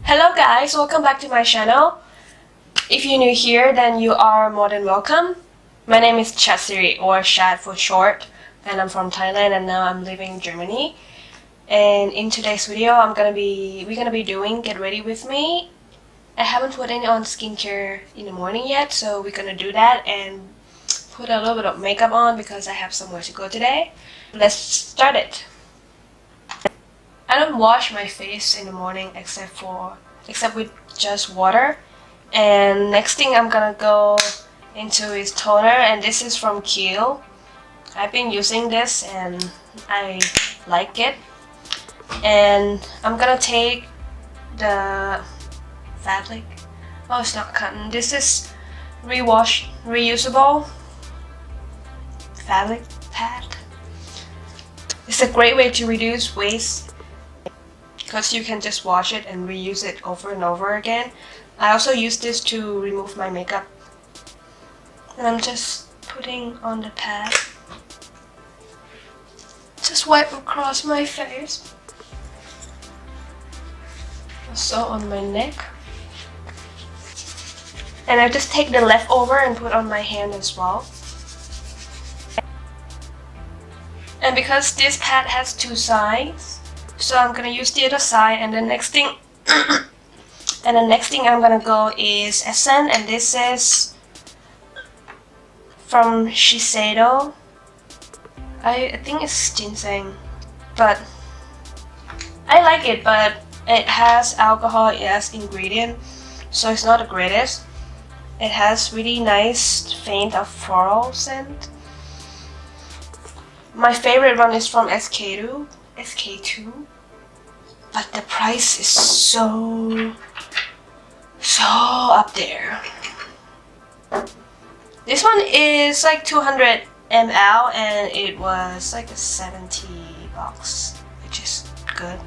Hello guys, welcome back to my channel. If you're new here, then you are more than welcome. My name is Chatsiri, or Chat for short, and I'm from Thailand and now I'm living in Germany. And in today's video, we're gonna be doing Get Ready With Me. I haven't put any on skincare in the morning yet, so we're gonna do that and put a little bit of makeup on because I have somewhere to go today. Let's start it. I don't wash my face in the morning except with just water. And next thing I'm gonna go into is toner, and this is from Kiehl. I've been using this and I like it. And I'm gonna take the fabric. Oh, it's not cotton. This is reusable fabric pad. It's a great way to reduce waste because you can just wash it and reuse it over and over again. I also use this to remove my makeup. And I'm just putting on the pad. Just wipe across my face. Also on my neck. And I just take the leftover and put on my hand as well. And because this pad has two sides, so I'm gonna use the other side, and the next thing I'm gonna go is Essence, and this is from Shiseido. I think it's Ginseng, but I like it, but it has alcohol as ingredient, so it's not the greatest. It has really nice faint of floral scent. My favorite one is from SK2, but the price is so up there. This one is like 200 ml and it was like a 70 bucks, which is good.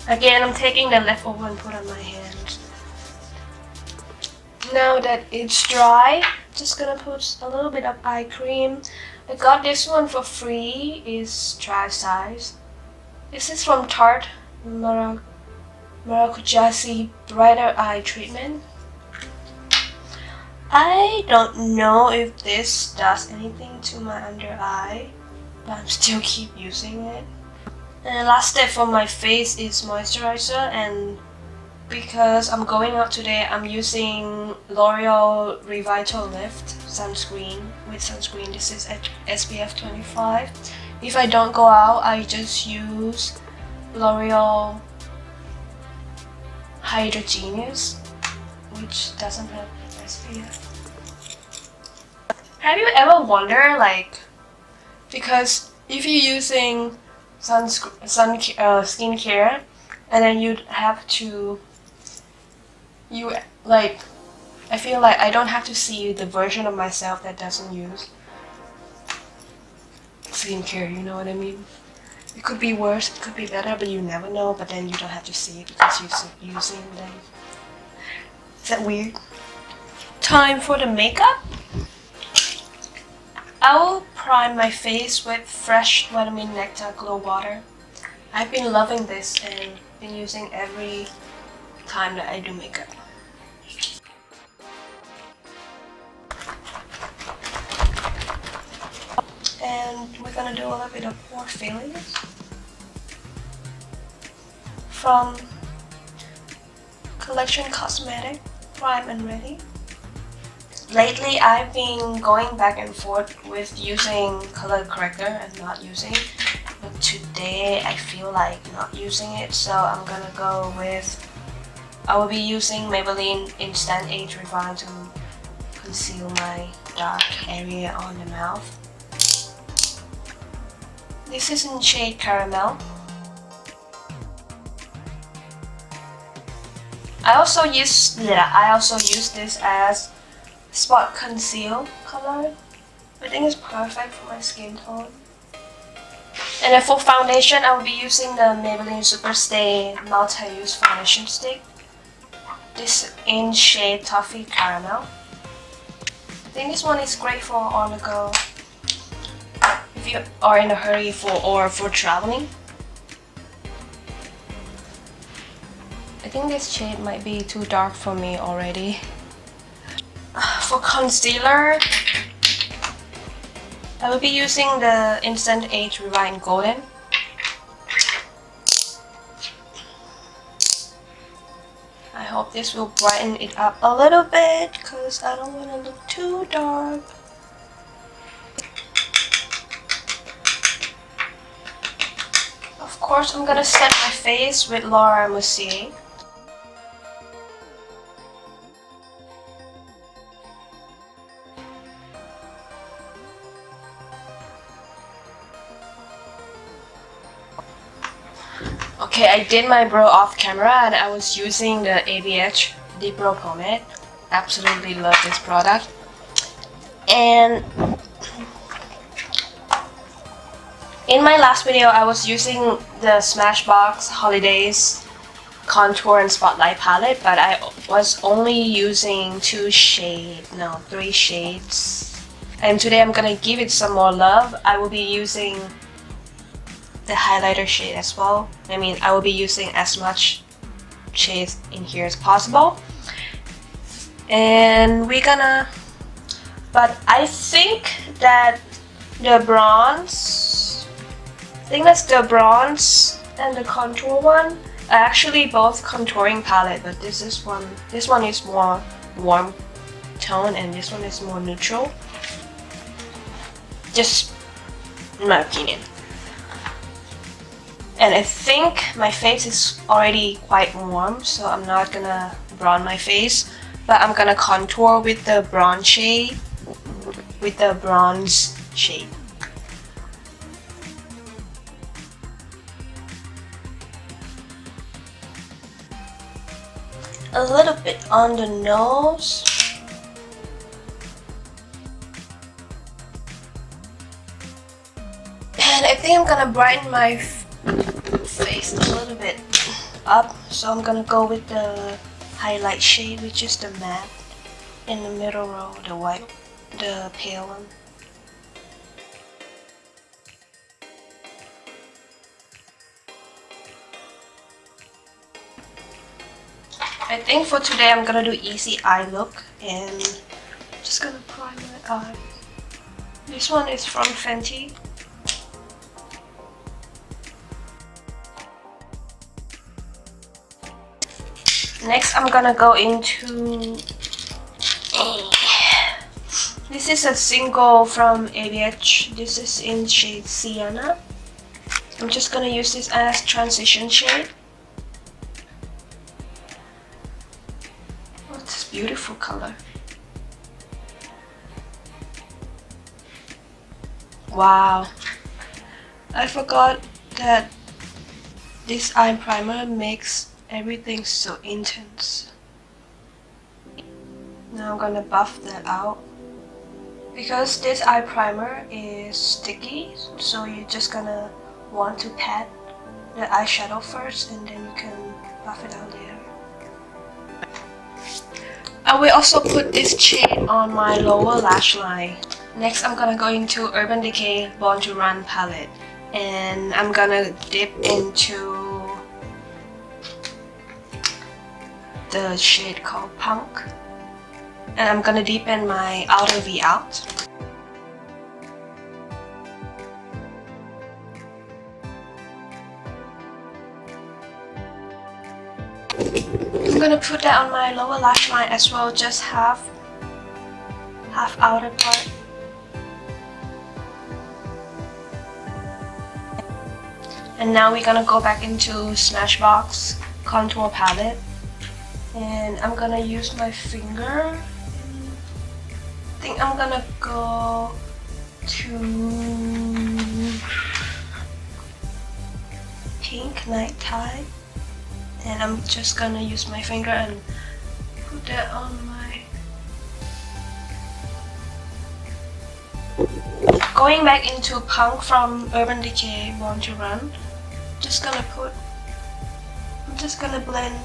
Again, I'm taking the leftover and put on my hand. Now that it's dry, just gonna put a little bit of eye cream. I got this one for free, it's dry size. This is from Tarte Maracuja Brighter Eye Treatment. I don't know if this does anything to my under eye, but I'm still keep using it. And the last step for my face is moisturizer, and because I'm going out today, I'm using L'Oreal Revitalift sunscreen. This is SPF 25. If I don't go out, I just use L'Oreal Hydrogenius, which doesn't have SPF. Have you ever wondered, like, because if you're using skincare, and then you'd have to, I feel like I don't have to see the version of myself that doesn't use skincare, you know what I mean? It could be worse, it could be better, but you never know, but then you don't have to see it because you're using them. Is that weird? Time for the makeup. I will prime my face with fresh vitamin Nectar Glow Water. I've been loving this and been using every time that I do makeup. And we're gonna do a little bit of pore fillings from Collection Cosmetic, Prime and Ready. Lately, I've been going back and forth with using color corrector and not using, but today I feel like not using it, so I'm gonna go with, I will be using Maybelline Instant Age Revive to conceal my dark area on the mouth. This is in shade Caramel. I also use this as spot conceal color. I think it's perfect for my skin tone. And then for foundation, I will be using the Maybelline Superstay multi-use foundation stick. This in shade Toffee Caramel. I think this one is great for on the go. If you are in a hurry for traveling. I think this shade might be too dark for me already. For concealer, I will be using the Instant Age Rewind Golden. I hope this will brighten it up a little bit because I don't want to look too dark. Of course, I'm gonna set my face with Laura Mercier. Okay, I did my brow off camera and I was using the ABH Deep Brow Pomade. Absolutely love this product. And in my last video, I was using the Smashbox Holidaze Contour and Spotlight palette, but I was only using 3 shades. And today I'm gonna give it some more love. I will be using the highlighter shade as well. I mean, I will be using as much shades in here as possible. And but I think that the bronze, that's the bronze and the contour one are actually both contouring palette, but this one is more warm tone and this one is more neutral. Just in my opinion. And I think my face is already quite warm, so I'm not gonna bronze my face, but I'm gonna contour with the bronze shade. A little bit on the nose. And I think I'm gonna brighten my face a little bit up, so I'm gonna go with the highlight shade, which is the matte in the middle row, the pale one. I think for today I'm gonna do easy eye look and just gonna prime my eye. This one is from Fenty. Next, I'm gonna go into this is a single from ABH. This is in shade Sienna. I'm just gonna use this as transition shade. Oh, it's a beautiful color. Wow, I forgot that this eye primer makes everything so intense. Now I'm gonna buff that out. Because this eye primer is sticky, so you're just gonna want to pat the eyeshadow first and then you can buff it out later. I will also put this shade on my lower lash line. Next, I'm gonna go into Urban Decay Born to Run palette, and I'm gonna dip into the shade called Punk, and I'm gonna deepen my outer V out. I'm gonna put that on my lower lash line as well, just half outer part. And now we're gonna go back into Smashbox contour palette. And I'm gonna use my finger. I think I'm gonna go to Pink Night Tide, and I'm just gonna use my finger and put that on my. Going back into Punk from Urban Decay Born to Run. I'm just gonna blend.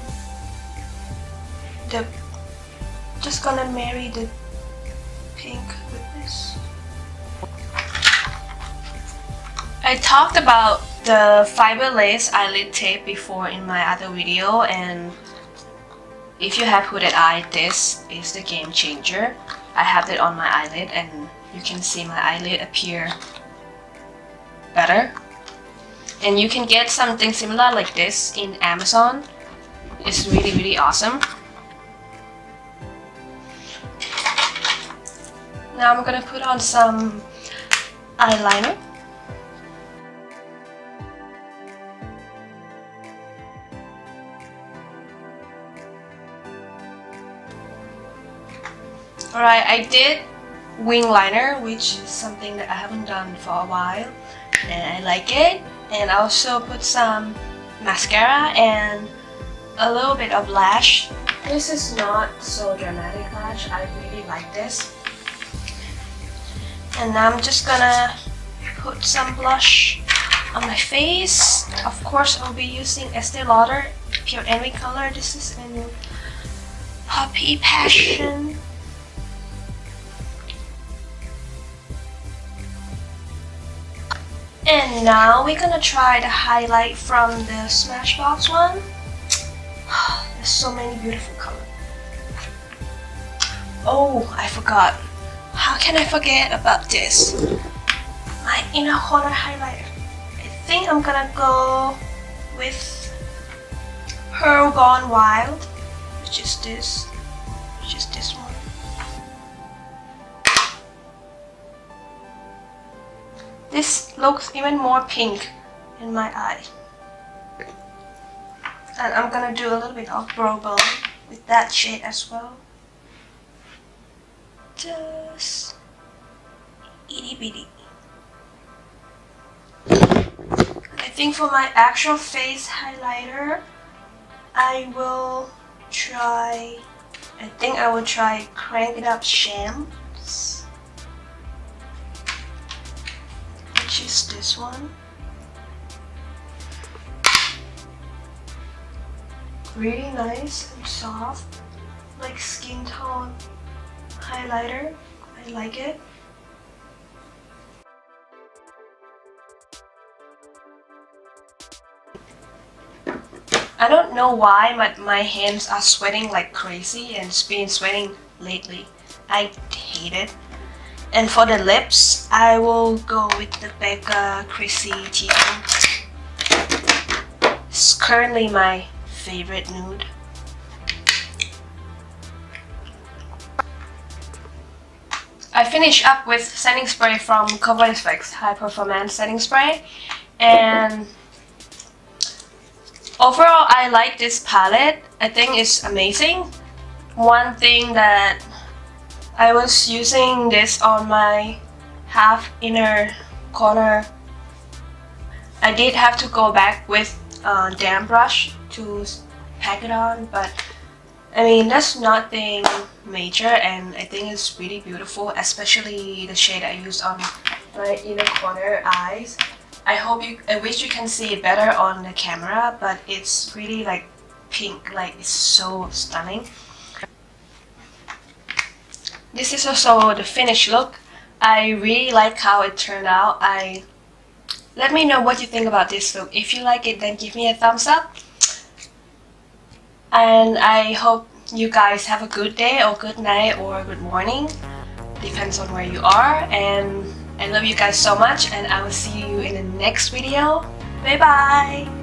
Just gonna marry the pink with this. I talked about the fiber lace eyelid tape before in my other video, and if you have hooded eye, this is the game changer. I have it on my eyelid and you can see my eyelid appear better. And you can get something similar like this in Amazon. It's really awesome. Now I'm gonna put on some eyeliner. Alright, I did wing liner, which is something that I haven't done for a while, and I like it. And I also put some mascara and a little bit of lash. This is not so dramatic lash, I really like this. And now I'm just gonna put some blush on my face. Of course, I'll be using Estee Lauder Pure Envy color. This is in Puppy Passion. And now we're gonna try the highlight from the Smashbox one. There's so many beautiful colors. Oh, I forgot. How can I forget about this? My inner corner highlighter. I think I'm gonna go with Pearl Gone Wild, which is this one. This looks even more pink in my eye. And I'm gonna do a little bit of brow bone with that shade as well. Just itty bitty. I think for my actual face highlighter, I will try Crank It Up Shams, which is this one. Really nice and soft, like skin tone highlighter. I like it. I don't know why, but my hands are sweating like crazy, and it's been sweating lately. I hate it. And for the lips, I will go with the Becca Chrissy Teigan. It's currently my favorite nude. I finished up with setting spray from CoverFX High Performance Setting Spray, and overall I like this palette. I think it's amazing. One thing that I was using this on my half inner corner, I did have to go back with a damp brush to pack it on, but I mean that's nothing major, and I think it's really beautiful, especially the shade I used on my inner corner eyes. I wish you can see it better on the camera, but it's really like pink, like it's so stunning. This is also the finished look. I really like how it turned out. Let me know what you think about this look. If you like it, then give me a thumbs up. And I hope you guys have a good day or good night or good morning. Depends on where you are. And I love you guys so much, and I will see you in the next video. Bye bye!